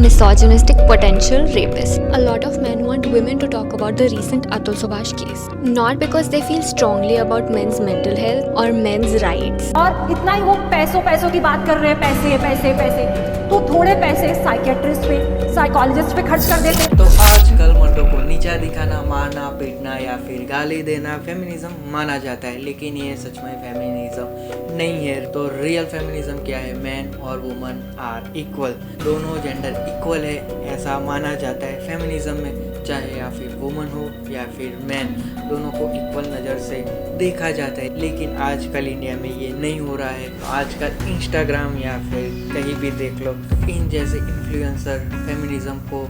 misogynistic potential rapist. A lot of men want women to talk about the recent Atul Subhash case, not because they feel strongly about men's mental health or men's rights. और इतना ही वो पैसों पैसों की बात कर रहे हैं, पैसे पैसे पैसे, तो थोड़े पैसे साइकेट्रिस्ट पे, साइकोलॉजिस्ट पे खर्च कर देते। तो आजकल मर्दों को नीचा दिखाना, मारना पीटना या फिर गाली देना फेमिनिज्म माना जाता है, लेकिन ये सच में फेमिनिज्म नहीं है। तो रियल फेमिनिज्म क्या है? मैन और वुमन आर इक्वल, दोनों जेंडर इक्वल है ऐसा माना जाता है फेमिनिज्म में। चाहे या फिर वुमन हो या फिर मैन, दोनों को इक्वल नज़र से देखा जाता है। लेकिन आजकल इंडिया में ये नहीं हो रहा है। आजकल इंस्टाग्राम या फिर कहीं भी देख लो, इन जैसे इन्फ्लुएंसर फेमिनिज्म को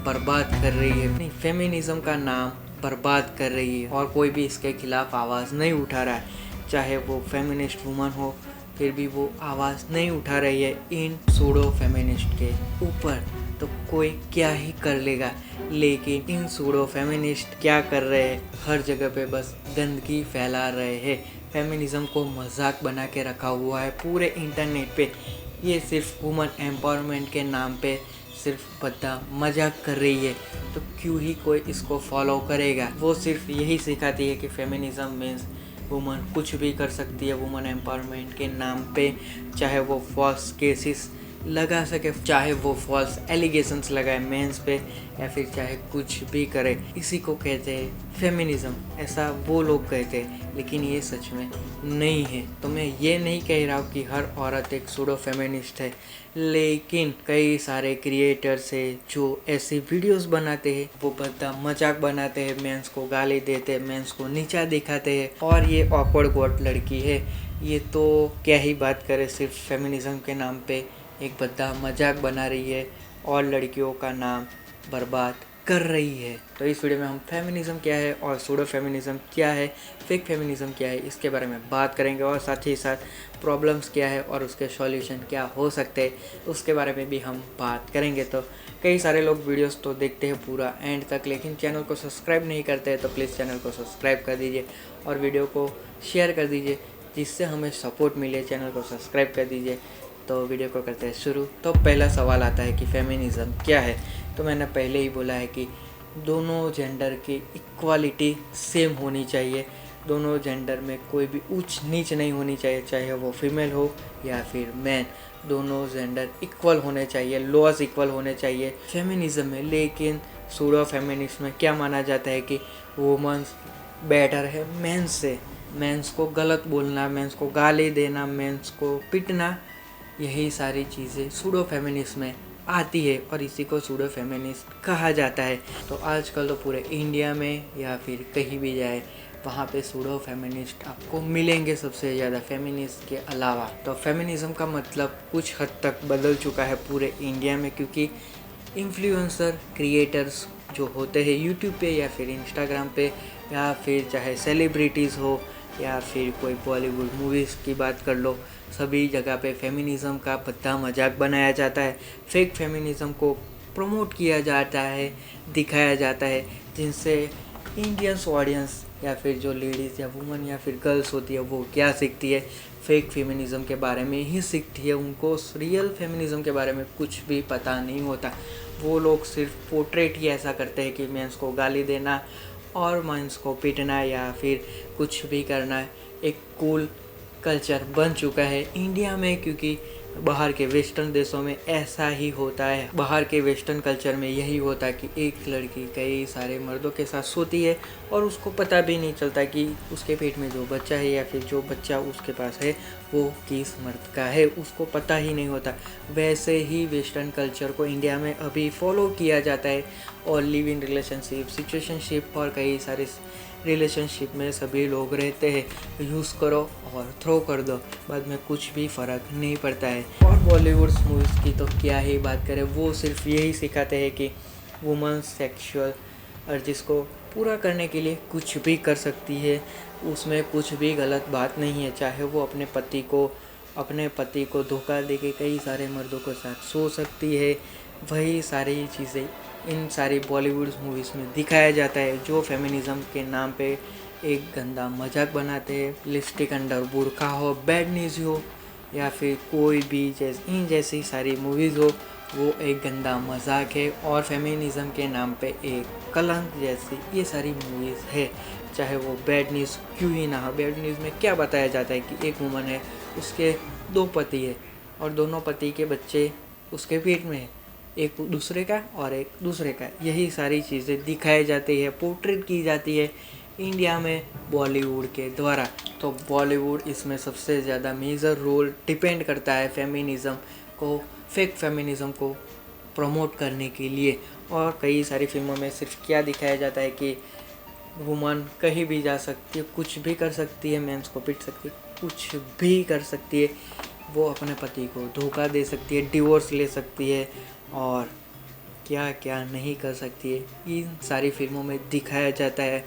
बर्बाद कर रही है, अपनी फेमिनिज्म का नाम बर्बाद कर रही है, और कोई भी इसके खिलाफ आवाज़ नहीं उठा रहा है। चाहे वो फेमिनिस्ट वुमन हो, फिर भी वो आवाज़ नहीं उठा रही है इन सूडो फेमिनिस्ट के ऊपर। तो कोई क्या ही कर लेगा। लेकिन इन सूडो फेमिनिस्ट क्या कर रहे हैं? हर जगह पे बस गंदगी फैला रहे हैं, फेमिनिज्म को मजाक बना के रखा हुआ है पूरे इंटरनेट पे। ये सिर्फ वुमन एम्पावरमेंट के नाम पे सिर्फ बद्दा मजाक कर रही है, तो क्यों ही कोई इसको फॉलो करेगा। वो सिर्फ यही सिखाती है कि फेमिनिज्म मीन्स वुमन कुछ भी कर सकती है वुमन एम्पावरमेंट के नाम पे, चाहे वो फॉल्स केसेस लगा सके, चाहे वो फॉल्स एलिगेशंस लगाए मेंस पे, या फिर चाहे कुछ भी करे। इसी को कहते हैं फेमिनिज्म, ऐसा वो लोग कहते हैं, लेकिन ये सच में नहीं है। तो मैं ये नहीं कह रहा हूँ कि हर औरत एक सूडो फेमिनिस्ट है, लेकिन कई सारे क्रिएटर्स है जो ऐसी वीडियोस बनाते हैं, वो बद्दा मजाक बनाते हैं, मेंस को गाली देते हैं, मेंस को नीचा दिखाते हैं। और ये ऑकवर्ड गॉड लड़की है, ये तो क्या ही बात करे, सिर्फ फेमिनिज्म के नाम पे एक बद्दा मजाक बना रही है और लड़कियों का नाम बर्बाद कर रही है। तो इस वीडियो में हम फेमिनिज्म क्या है और सूडो फेमिनिज्म क्या है, फेक फेमिनिज्म क्या है, इसके बारे में बात करेंगे, और साथ ही साथ प्रॉब्लम्स क्या है और उसके सॉल्यूशन क्या हो सकते हैं उसके बारे में भी हम बात करेंगे। तो कई सारे लोग वीडियोस तो देखते हैं पूरा एंड तक, लेकिन चैनल को सब्सक्राइब नहीं करते हैं, तो प्लीज़ चैनल को सब्सक्राइब कर दीजिए और वीडियो को शेयर कर दीजिए, जिससे हमें सपोर्ट मिले। चैनल को सब्सक्राइब कर दीजिए। तो वीडियो को करते हैं शुरू। तो पहला सवाल आता है कि फेमिनिज्म क्या है। तो मैंने पहले ही बोला है कि दोनों जेंडर की इक्वालिटी सेम होनी चाहिए, दोनों जेंडर में कोई भी ऊंच नीच नहीं होनी चाहिए, चाहे वो फीमेल हो या फिर मैन, दोनों जेंडर इक्वल होने चाहिए, लॉज इक्वल होने चाहिए फेमिनिज्म में। लेकिन सूडो फेमिनिज्म में क्या माना जाता है कि वुमेन्स बेटर है मेंस से, मेंस को गलत बोलना, मेंस को गाली देना, मेंस को पिटना, यही सारी चीज़ें सूडो फेमिनिज्म में आती है और इसी को सूडो फेमिनिस्ट कहा जाता है। तो आजकल तो पूरे इंडिया में या फिर कहीं भी जाए, वहाँ पे सूडो फेमिनिस्ट आपको मिलेंगे सबसे ज़्यादा फेमिनिस्ट के अलावा। तो फेमिनिज्म का मतलब कुछ हद तक बदल चुका है पूरे इंडिया में, क्योंकि इन्फ्लुएंसर क्रिएटर्स जो होते हैं यूट्यूब पे या फिर इंस्टाग्राम पे, या फिर चाहे सेलिब्रिटीज़ हो या फिर कोई बॉलीवुड मूवीज़ की बात कर लो, सभी जगह पे फेमिनिज्म का बद्दा मजाक बनाया जाता है, फेक फेमिनिज्म को प्रमोट किया जाता है, दिखाया जाता है, जिनसे इंडियंस ऑडियंस या फिर जो लेडीज़ या वुमन या फिर गर्ल्स होती है वो क्या सीखती है, फेक फेमिनिज्म के बारे में ही सीखती है। उनको रियल फेमिनिज्म के बारे में कुछ भी पता नहीं होता। वो लोग सिर्फ पोर्ट्रेट ही ऐसा करते हैं कि मेंस को गाली देना और मेंस को पीटना या फिर कुछ भी करना एक कूल कल्चर बन चुका है इंडिया में, क्योंकि बाहर के वेस्टर्न देशों में ऐसा ही होता है। बाहर के वेस्टर्न कल्चर में यही होता है कि एक लड़की कई सारे मर्दों के साथ सोती है और उसको पता भी नहीं चलता कि उसके पेट में जो बच्चा है या फिर जो बच्चा उसके पास है वो किस मर्द का है, उसको पता ही नहीं होता। वैसे ही वेस्टर्न कल्चर को इंडिया में अभी फॉलो किया जाता है, और लिव इन रिलेशनशिप, सिचुएशनशिप और कई सारे रिलेशनशिप में सभी लोग रहते हैं, यूज़ करो और थ्रो कर दो, बाद में कुछ भी फ़र्क नहीं पड़ता है। और बॉलीवुड मूवीज़ की तो क्या ही बात करें, वो सिर्फ यही सिखाते हैं कि वुमेन सेक्सुअल अर्जिस को पूरा करने के लिए कुछ भी कर सकती है, उसमें कुछ भी गलत बात नहीं है। चाहे वो अपने पति को धोखा दे के कई सारे मर्दों के साथ सो सकती है। वही सारी चीज़ें इन सारी बॉलीवुड मूवीज़ में दिखाया जाता है, जो फेमिनिज्म के नाम पे एक गंदा मजाक बनाते हैं। लिपस्टिक अंडर बुर्का हो, बैड न्यूज़ हो, या फिर कोई भी इन जैसी सारी मूवीज़ हो, वो एक गंदा मजाक है और फेमिनिज़म के नाम पे एक कलंक जैसी ये सारी मूवीज़ है। चाहे वो बैड न्यूज़ क्यों ही ना हो, बैड न्यूज़ में क्या बताया जाता है कि एक वुमन है, उसके 2 पति है और दोनों पति के बच्चे उसके पेट में है, एक दूसरे का और एक दूसरे का। यही सारी चीज़ें दिखाई जाती है, पोर्ट्रेट की जाती है इंडिया में बॉलीवुड के द्वारा। तो बॉलीवुड इसमें सबसे ज़्यादा मेजर रोल डिपेंड करता है फेमिनिज़म को, फेक फेमिनिज़म को प्रमोट करने के लिए। और कई सारी फिल्मों में सिर्फ क्या दिखाया जाता है कि वुमन कहीं भी जा सकती है, कुछ भी कर सकती है, मेंस को पीट सकती है, कुछ भी कर सकती है, वो अपने पति को धोखा दे सकती है, डिवोर्स ले सकती है और क्या क्या नहीं कर सकती है, इन सारी फिल्मों में दिखाया जाता है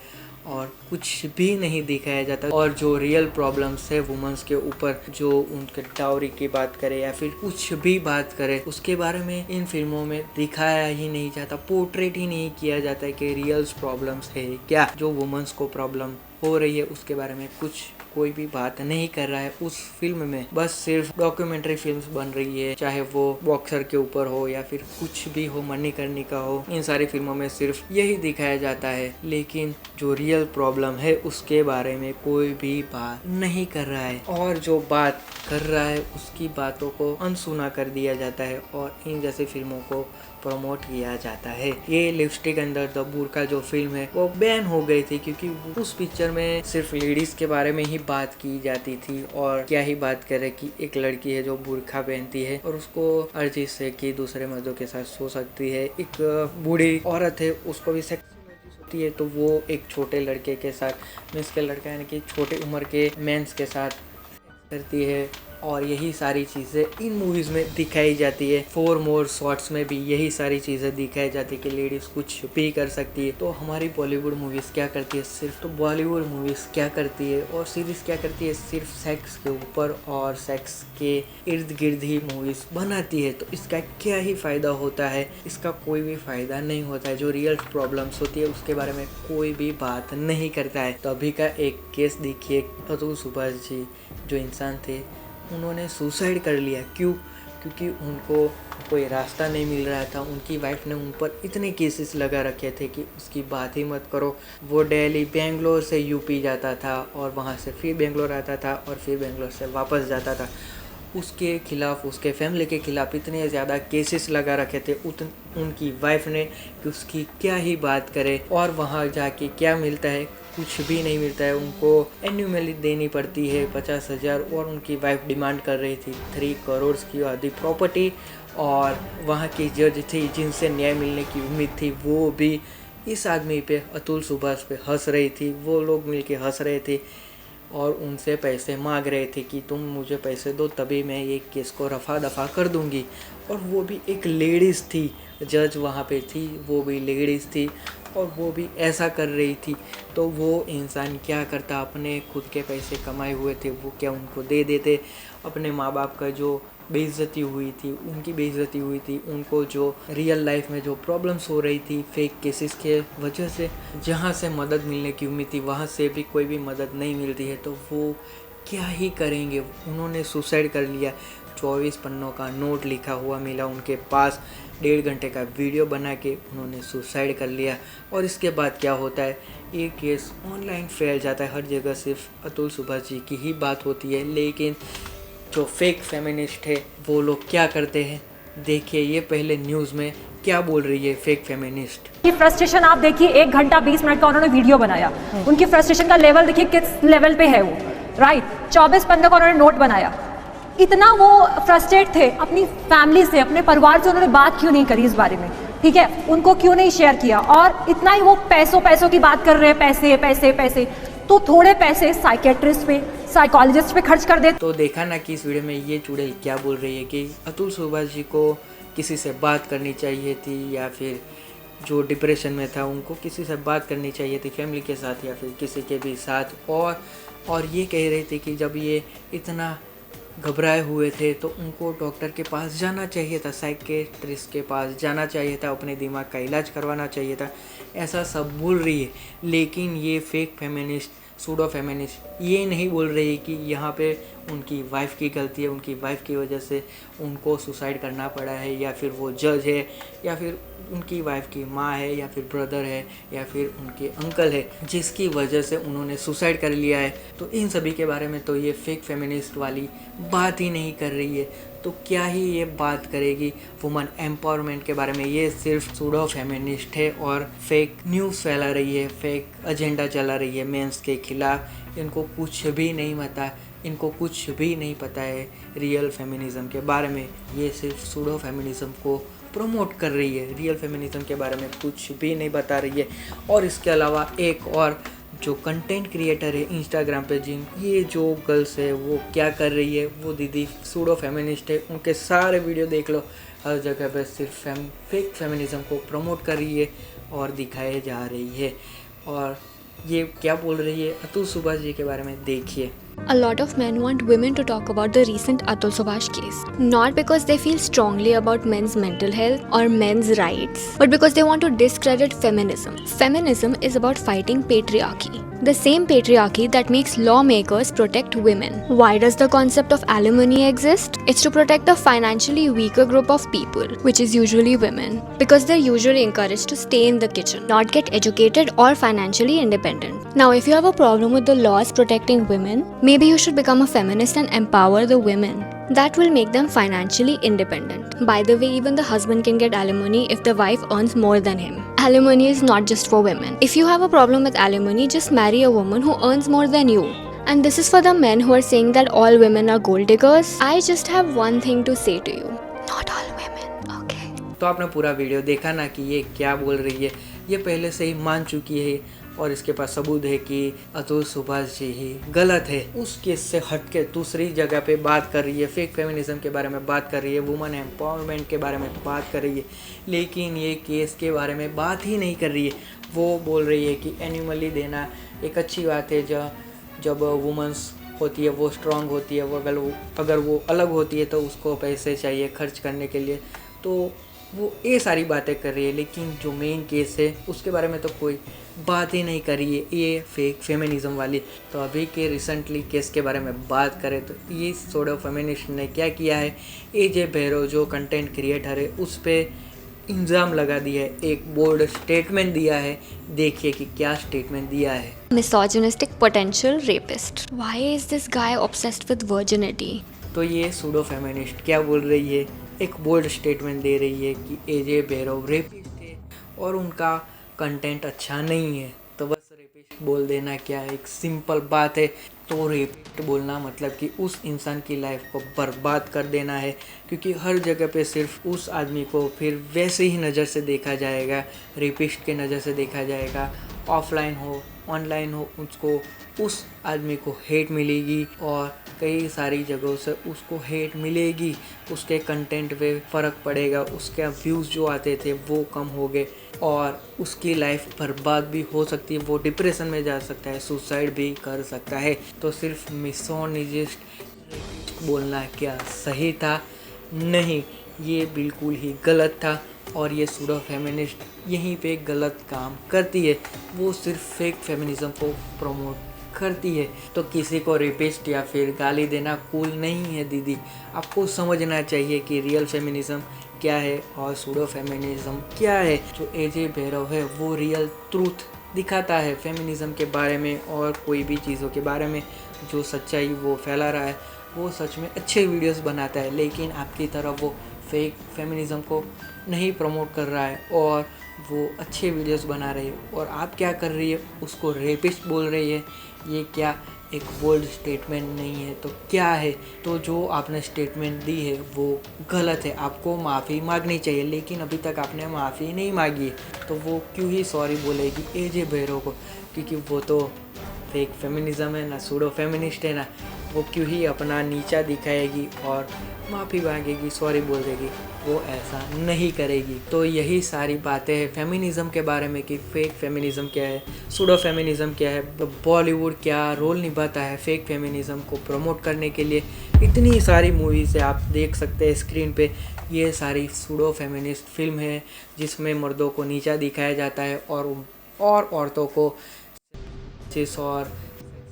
और कुछ भी नहीं दिखाया जाता। और जो रियल प्रॉब्लम्स है वुमेन्स के ऊपर, जो उनके डाउरी की बात करे या फिर कुछ भी बात करे, उसके बारे में इन फिल्मों में दिखाया ही नहीं जाता, पोर्ट्रेट ही नहीं किया जाता है कि रियल प्रॉब्लम्स है क्या, जो वुमेन्स को प्रॉब्लम हो रही है उसके बारे में कुछ कोई भी बात नहीं कर रहा है उस फिल्म में। बस सिर्फ डॉक्यूमेंट्री फिल्म्स बन रही है, चाहे वो बॉक्सर के ऊपर हो या फिर कुछ भी हो, मणिकर्णिका हो, इन सारी फिल्मों में सिर्फ यही दिखाया जाता है। लेकिन जो रियल प्रॉब्लम है उसके बारे में कोई भी बात नहीं कर रहा है और जो बात कर रहा है उसकी बातों को अनसुना कर दिया जाता है और इन जैसी फिल्मों को प्रमोट किया जाता है। ये लिपस्टिक अंडर द बुर्का जो फिल्म है वो बैन हो गई थी क्योंकि उस पिक्चर में सिर्फ लेडीज के बारे में ही बात की जाती थी। और क्या ही बात करे कि एक लड़की है जो बुर्का पहनती है और उसको अर्जिश है कि दूसरे मर्दों के साथ सो सकती है। एक बूढ़ी औरत है, उसको भी सेक्स होती है, तो वो एक छोटे लड़के के साथ, मीन्स के लड़का यानी कि छोटे उम्र के मेंस के साथ करती है। और यही सारी चीज़ें इन मूवीज़ में दिखाई जाती है। 4 मोर शॉर्ट्स में भी यही सारी चीज़ें दिखाई जाती है कि लेडीज़ कुछ भी कर सकती है। तो हमारी बॉलीवुड मूवीज़ क्या करती है, सिर्फ तो बॉलीवुड मूवीज़ क्या करती है और सीरीज़ क्या करती है, सिर्फ सेक्स के ऊपर और सेक्स के इर्द गिर्द ही मूवीज़ बनाती है। तो इसका क्या ही फ़ायदा होता है, इसका कोई भी फ़ायदा नहीं होता है। जो रियल प्रॉब्लम्स होती है उसके बारे में कोई भी बात नहीं करता है। तो अभी का एक केस देखिए, अतुल सुभाष जी जो इंसान थे उन्होंने सुसाइड कर लिया। क्यों? क्योंकि उनको कोई रास्ता नहीं मिल रहा था। उनकी वाइफ ने उन पर इतने केसेस लगा रखे थे कि उसकी बात ही मत करो। वो डेली बेंगलोर से यूपी जाता था और वहाँ से फिर बेंगलोर आता था और फिर बेंगलोर से वापस जाता था। उसके खिलाफ़, उसके फैमिली के खिलाफ़ इतने ज़्यादा केसेस लगा रखे थे उनकी वाइफ ने कि उसकी क्या ही बात करे। और वहाँ जाके क्या मिलता है, कुछ भी नहीं मिलता है। उनको एन्यूअली देनी पड़ती है 50,000 और उनकी वाइफ डिमांड कर रही थी 3 करोड़ की आधी प्रॉपर्टी। और वहाँ की जज थी जिनसे न्याय मिलने की उम्मीद थी, वो भी इस आदमी पे, अतुल सुभाष पे हंस रही थी। वो लोग मिलके हंस रहे थे और उनसे पैसे मांग रहे थे कि तुम मुझे पैसे दो तभी मैं ये केस को रफा दफा कर दूंगी। और वो भी एक लेडीज़ थी, जज वहाँ पे थी, वो भी लेडीज़ थी और वो भी ऐसा कर रही थी। तो वो इंसान क्या करता, अपने खुद के पैसे कमाए हुए थे वो क्या उनको दे देते। अपने माँ बाप का जो बेइज्जती हुई थी, उनकी बेइज्जती हुई थी, उनको जो रियल लाइफ में जो प्रॉब्लम्स हो रही थी फेक केसेस के वजह से, जहाँ से मदद मिलने की उम्मीद थी वहाँ से भी कोई भी मदद नहीं मिलती है, तो वो क्या ही करेंगे। उन्होंने सुसाइड कर लिया। 24 पन्नों का नोट लिखा हुआ मिला उनके पास, 1.5 घंटे का वीडियो बना के उन्होंने सुसाइड कर लिया। और इसके बाद क्या होता है, ये केस ऑनलाइन फैल जाता है, हर जगह सिर्फ अतुल सुभाष जी की ही बात होती है। लेकिन जो फेक फेमिनिस्ट है वो लोग क्या करते हैं, देखिए ये पहले न्यूज़ में क्या बोल रही है फेक फेमिनिस्ट। की फ्रस्ट्रेशन आप देखिए, 1 घंटा 20 मिनट का उन्होंने वीडियो बनाया, उनकी फ्रस्ट्रेशन का लेवल देखिए किस लेवल पे है वो, राइट। 24 पन्ने का उन्होंने नोट बनाया। इतना वो फ्रस्ट्रेट थे अपनी फैमिली से, अपने परिवार से उन्होंने बात क्यों नहीं करी इस बारे में, ठीक है, उनको क्यों नहीं शेयर किया। और इतना ही वो पैसों की बात कर रहे हैं, पैसे पैसे पैसे, तो थोड़े पैसे साइकेट्रिस्ट पे, साइकोलॉजिस्ट पे खर्च कर दे। तो देखा ना कि इस वीडियो में ये चुड़ैल क्या बोल रही है कि अतुल सुभाष जी को किसी से बात करनी चाहिए थी, या फिर जो डिप्रेशन में था उनको किसी से बात करनी चाहिए थी, फैमिली के साथ या फिर किसी के भी साथ। और ये कह रहे थे कि जब ये इतना घबराए हुए थे तो उनको डॉक्टर के पास जाना चाहिए था, साइकेट्रिस्ट के पास जाना चाहिए था, अपने दिमाग का इलाज करवाना चाहिए था, ऐसा सब बोल रही है। लेकिन ये फेक फेमिनिस्ट सूडो फेमिनिस्ट ये नहीं बोल रही कि यहाँ पे उनकी वाइफ की गलती है, उनकी वाइफ की वजह से उनको सुसाइड करना पड़ा है, या फिर वो जज है, या फिर उनकी वाइफ की माँ है, या फिर ब्रदर है, या फिर उनके अंकल है जिसकी वजह से उन्होंने सुसाइड कर लिया है। तो इन सभी के बारे में तो ये फेक फेमिनिस्ट वाली बात ही नहीं कर रही है। तो क्या ही ये बात करेगी वुमन एम्पावरमेंट के बारे में। ये सिर्फ सूडो फेमिनिस्ट है और फेक न्यूज़ फैला रही है, फेक एजेंडा चला रही है मेंस के खिलाफ। इनको कुछ भी नहीं पता, इनको कुछ भी नहीं पता है रियल फेमिनिज़म के बारे में। ये सिर्फ सूडो फेमिनिज़म को प्रमोट कर रही है, रियल फेमिनिज़म के बारे में कुछ भी नहीं बता रही है। और इसके अलावा एक और जो कंटेंट क्रिएटर है इंस्टाग्राम पे, जिन ये जो गर्ल्स है वो क्या कर रही है, वो दीदी सूडो फेमिनिस्ट है, उनके सारे वीडियो देख लो। हर जगह पे सिर्फ फेक फेमिनिज़म को प्रमोट कर रही है और दिखाए जा रही है। और ये क्या बोल रही है अतुल सुभाष जी के बारे में देखिए। A lot of men want women to talk about the recent Atul Subhash case. Not because they feel strongly about men's mental health or men's rights, but because they want to discredit feminism. Feminism is about fighting patriarchy. The same patriarchy that makes lawmakers protect women. Why does the concept of alimony exist? It's to protect the financially weaker group of people, which is usually women, because they're usually encouraged to stay in the kitchen, not get educated or financially independent. Now, if you have a problem with the laws protecting women, maybe you should become a feminist and empower the women. That will make them financially independent. By the way, even the husband can get alimony if the wife earns more than him. Alimony is not just for women. If you have a problem with alimony, just marry a woman who earns more than you. And this is for the men who are saying that all women are gold diggers. I just have one thing to say to you. Not all women, okay? तो आपने पूरा video देखा ना कि ये क्या बोल रही है। ये पहले से ही मान चुकी है और इसके पास सबूत है कि अतुल सुभाष जी ही गलत है। उस केस से हटके दूसरी जगह पे बात कर रही है, फेक फेमिनिज्म के बारे में बात कर रही है, वुमेन एम्पावरमेंट के बारे में बात कर रही है, लेकिन ये केस के बारे में बात ही नहीं कर रही है। वो बोल रही है कि एनिमली देना एक अच्छी बात है, जब वुमेंस होती है वो स्ट्रांग होती है, वो अगर वो अलग होती है तो उसको पैसे चाहिए खर्च करने के लिए। तो वो ये सारी बातें कर रही है, लेकिन जो मेन केस है उसके बारे में तो कोई बात ही नहीं कर रही है ये फेक फेमिनिज़म वाली। तो अभी के रिसेंटली केस के बारे में बात करें तो ये सूडो फेमिनिस्ट ने क्या किया है, AJ भैरव जो कंटेंट क्रिएटर है उस पर इल्ज़ाम लगा दिया है, एक बोल्ड स्टेटमेंट दिया है। देखिए कि क्या स्टेटमेंट दिया है। Misogynistic potential rapist. Why is this guy obsessed with virginity? तो ये सूडो फेमिनिस्ट क्या बोल रही है, एक बोल्ड स्टेटमेंट दे रही है कि AJ भैरव रेपिस्ट है और उनका कंटेंट अच्छा नहीं है। तो बस रेपिस्ट बोल देना क्या है, एक सिंपल बात है। तो रेपिस्ट बोलना मतलब कि उस इंसान की लाइफ को बर्बाद कर देना है, क्योंकि हर जगह पे सिर्फ उस आदमी को फिर वैसे ही नज़र से देखा जाएगा, रेपिस्ट के नज़र से देखा जाएगा। ऑफलाइन हो ऑनलाइन हो, उसको उस आदमी को हेट मिलेगी और कई सारी जगहों से उसको हेट मिलेगी। उसके कंटेंट पे फ़र्क पड़ेगा, उसके व्यूज़ जो आते थे वो कम हो गए और उसकी लाइफ बर्बाद भी हो सकती है। वो डिप्रेशन में जा सकता है, सुसाइड भी कर सकता है। तो सिर्फ मिसोजिनिस्ट बोलना क्या सही था? नहीं, ये बिल्कुल ही गलत था। और ये सूडो फेमिनिस्ट यहीं पे गलत काम करती है, वो सिर्फ फेक फेमिनिज़म को प्रमोट करती है। तो किसी को रेपिस्ट या फिर गाली देना कूल नहीं है दीदी। आपको समझना चाहिए कि रियल फेमिनिज़म क्या है और सूडो फेमिनिज़म क्या है। जो AJ भैरव है वो रियल ट्रूथ दिखाता है फेमिनिज़म के बारे में और कोई भी चीज़ों के बारे में। जो सच्चाई वो फैला रहा है, वो सच में अच्छे वीडियोस बनाता है, लेकिन आपकी तरफ वो फेक फेमिनिज़म को नहीं प्रमोट कर रहा है और वो अच्छे वीडियोस बना रही है। और आप क्या कर रही है, उसको रेपिस्ट बोल रही है। ये क्या एक बोल्ड स्टेटमेंट नहीं है तो क्या है? तो जो आपने स्टेटमेंट दी है वो गलत है, आपको माफ़ी मांगनी चाहिए, लेकिन अभी तक आपने माफ़ी नहीं मांगी है। तो वो क्यों ही सॉरी बोलेगी AJ भैरव को, क्योंकि वो तो फेक फेमिनिज़म है ना, सूडो फेमिनिस्ट है ना। वो क्यों ही अपना नीचा दिखाएगी और माफ़ी मांगेगी, सॉरी बोल देगी? वो ऐसा नहीं करेगी। तो यही सारी बातें हैं फेमिनिज़म के बारे में कि फेक फेमिनिज़म क्या है, सूडो फेमिनिज़म क्या है, बॉलीवुड क्या रोल निभाता है फेक फेमिनिज़म को प्रमोट करने के लिए। इतनी सारी मूवीज़ है, आप देख सकते हैं स्क्रीन पे। ये सारी सूडो फेमिनिस्ट फिल्म है जिसमें मर्दों को नीचा दिखाया जाता है और औरतों को जिस और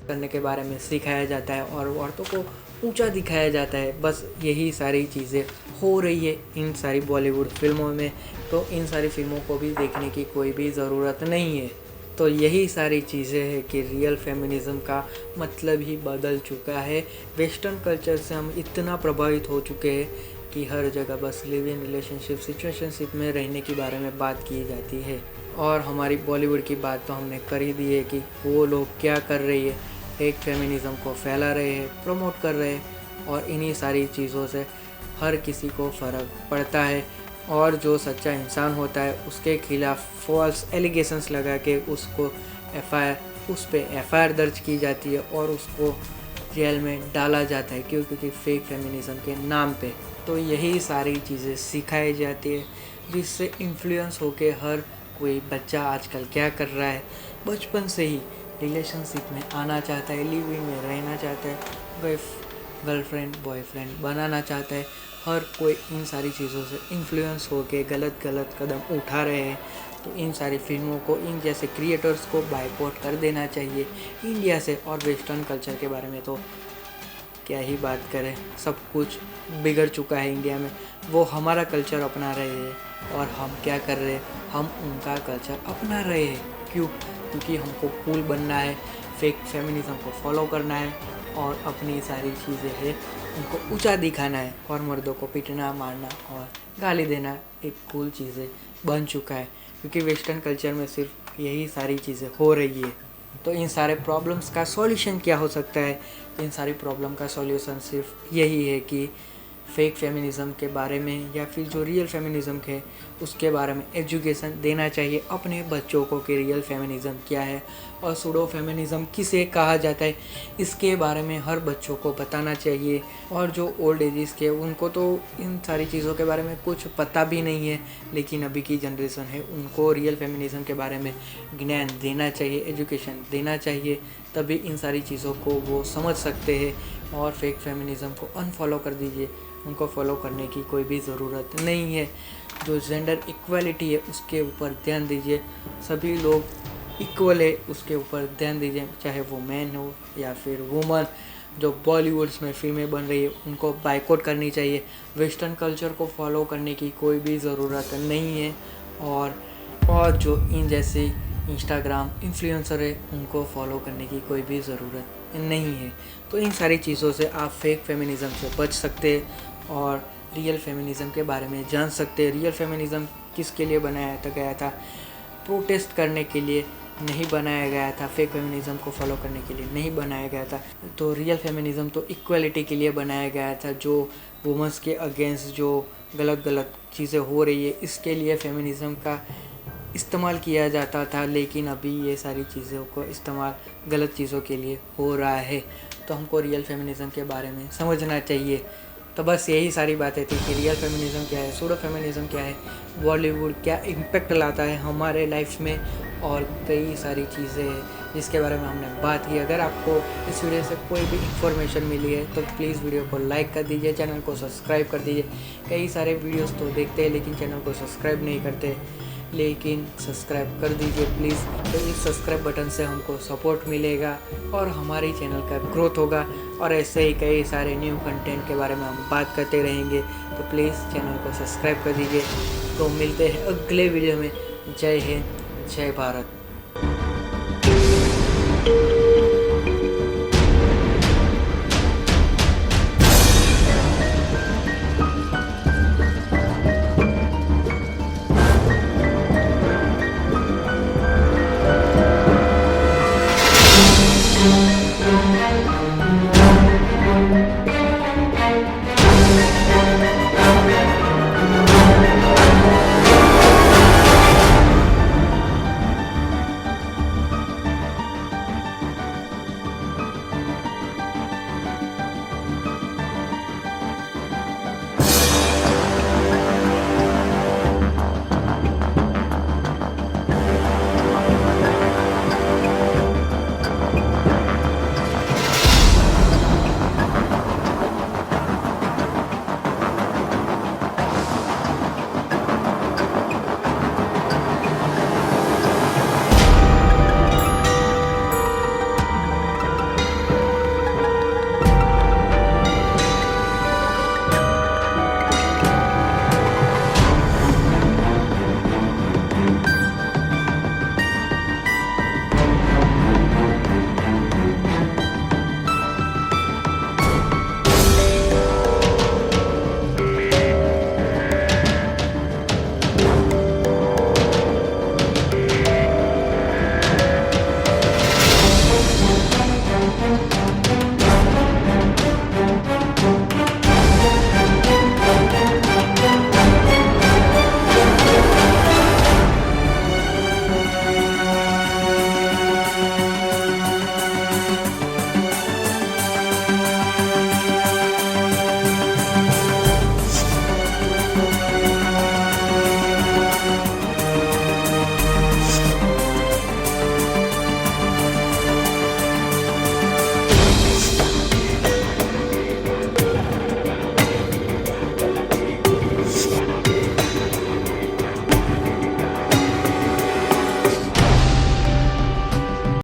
करने के बारे में सिखाया जाता है और औरतों को ऊंचा दिखाया जाता है। बस यही सारी चीज़ें हो रही है इन सारी बॉलीवुड फिल्मों में, तो इन सारी फिल्मों को भी देखने की कोई भी ज़रूरत नहीं है। तो यही सारी चीज़ें हैं कि रियल फेमिनिज़म का मतलब ही बदल चुका है। वेस्टर्न कल्चर से हम इतना प्रभावित हो चुके हैं कि हर जगह बस लिव इन रिलेशनशिप, सिचुएशनशिप में रहने के बारे में बात की जाती है। और हमारी बॉलीवुड की बात तो हमने कर ही दी है कि वो लोग क्या कर रही है, एक फेमिनिज़म को फैला रहे हैं, प्रमोट कर रहे हैं, और इन्हीं सारी चीज़ों से हर किसी को फ़र्क पड़ता है। और जो सच्चा इंसान होता है उसके खिलाफ फॉल्स एलिगेशंस लगा के उसको उस पर एफआईआर दर्ज की जाती है और उसको जेल में डाला जाता है, क्योंकि फेक फेमिनिज़म के नाम पे। तो यही सारी चीज़ें सिखाई जाती है जिससे इन्फ्लुएंस होके हर कोई बच्चा आजकल क्या कर रहा है, बचपन से ही रिलेशनशिप में आना चाहता है, लिविंग में रहना चाहता है, गर्लफ्रेंड बॉयफ्रेंड बनाना चाहता है। हर कोई इन सारी चीज़ों से इन्फ्लुएंस होके गलत कदम उठा रहे हैं। तो इन सारी फिल्मों को, इन जैसे क्रिएटर्स को बायकॉट कर देना चाहिए इंडिया से। और वेस्टर्न कल्चर के बारे में तो क्या ही बात करें, सब कुछ बिगड़ चुका है इंडिया में। वो हमारा कल्चर अपना रहे हैं और हम क्या कर रहे हैं, हम उनका कल्चर अपना रहे हैं। क्यों? क्योंकि हमको कूल बनना है, फेक फेमिनिज़म को फॉलो करना है और अपनी सारी चीज़ें हैं उनको ऊंचा दिखाना है। और मर्दों को पीटना, मारना और गाली देना एक कूल चीज़ें बन चुका है, क्योंकि वेस्टर्न कल्चर में सिर्फ यही सारी चीज़ें हो रही है। तो इन सारे प्रॉब्लम्स का सॉल्यूशन क्या हो सकता है? इन सारी प्रॉब्लम का सॉल्यूशन सिर्फ यही है कि फेक फेमिनिज़म के बारे में या फिर जो रियल फेमिनिज़म है उसके बारे में एजुकेशन देना चाहिए अपने बच्चों को कि रियल फेमिनिज़म क्या है और सूडो फेमिनिज़म किसे कहा जाता है, इसके बारे में हर बच्चों को बताना चाहिए। और जो ओल्ड एजेस के उनको तो इन सारी चीज़ों के बारे में कुछ पता भी नहीं है, लेकिन अभी की जनरेशन है उनको रियल फेमिनिज़म के बारे में ज्ञान देना चाहिए, एजुकेशन देना चाहिए, तभी इन सारी चीज़ों को वो समझ सकते हैं। और फेक फेमिनिज़म को अनफॉलो कर दीजिए, उनको फॉलो करने की कोई भी ज़रूरत नहीं है। जो जेंडर इक्वालिटी है उसके ऊपर ध्यान दीजिए, सभी लोग इक्वल है उसके ऊपर ध्यान दीजिए, चाहे वो मैन हो या फिर वुमन। जो बॉलीवुड्स में फिल्में बन रही है उनको बायकॉट करनी चाहिए, वेस्टर्न कल्चर को फॉलो करने की कोई भी ज़रूरत नहीं है। और जो इन जैसे इंस्टाग्राम इन्फ्लुएंसर है उनको फॉलो करने की कोई भी ज़रूरत नहीं है। तो इन सारी चीज़ों से आप फेक फेमिनिज़म से बच सकते हैं और रियल फेमिनिज़म के बारे में जान सकते हैं। रियल फेमिनिज़म किसके लिए बनाया गया था? प्रोटेस्ट करने के लिए नहीं बनाया गया था, फेक फेमिनिज़म को फॉलो करने के लिए नहीं बनाया गया था। तो रियल फेमिनिज़म तो इक्वलिटी के लिए बनाया गया था, जो वुमेंस के अगेंस्ट जो गलत चीज़ें हो रही है इसके लिए फेमिनिज़म का इस्तेमाल किया जाता था। लेकिन अभी ये सारी चीज़ों को इस्तेमाल गलत चीज़ों के लिए हो रहा है, तो हमको रियल फेमिनिज़म के बारे में समझना चाहिए। तो बस यही सारी बातें थी कि रियल फेमिनिज़म क्या है, सूडो फेमिनिज़म क्या है, बॉलीवुड क्या इम्पेक्ट लाता है हमारे लाइफ में, और कई सारी चीज़ें हैं जिसके बारे में हमने बात की। अगर आपको इस वीडियो से कोई भी इंफॉर्मेशन मिली है तो प्लीज़ वीडियो को लाइक कर दीजिए, चैनल को सब्सक्राइब कर दीजिए। कई सारे वीडियोस तो देखते हैं लेकिन चैनल को सब्सक्राइब नहीं करते, लेकिन सब्सक्राइब कर दीजिए प्लीज़। तो इस सब्सक्राइब बटन से हमको सपोर्ट मिलेगा और हमारे चैनल का ग्रोथ होगा, और ऐसे ही कई सारे न्यू कंटेंट के बारे में हम बात करते रहेंगे। तो प्लीज़ चैनल को सब्सक्राइब कर दीजिए। तो मिलते हैं अगले वीडियो में। जय हिंद, जय भारत।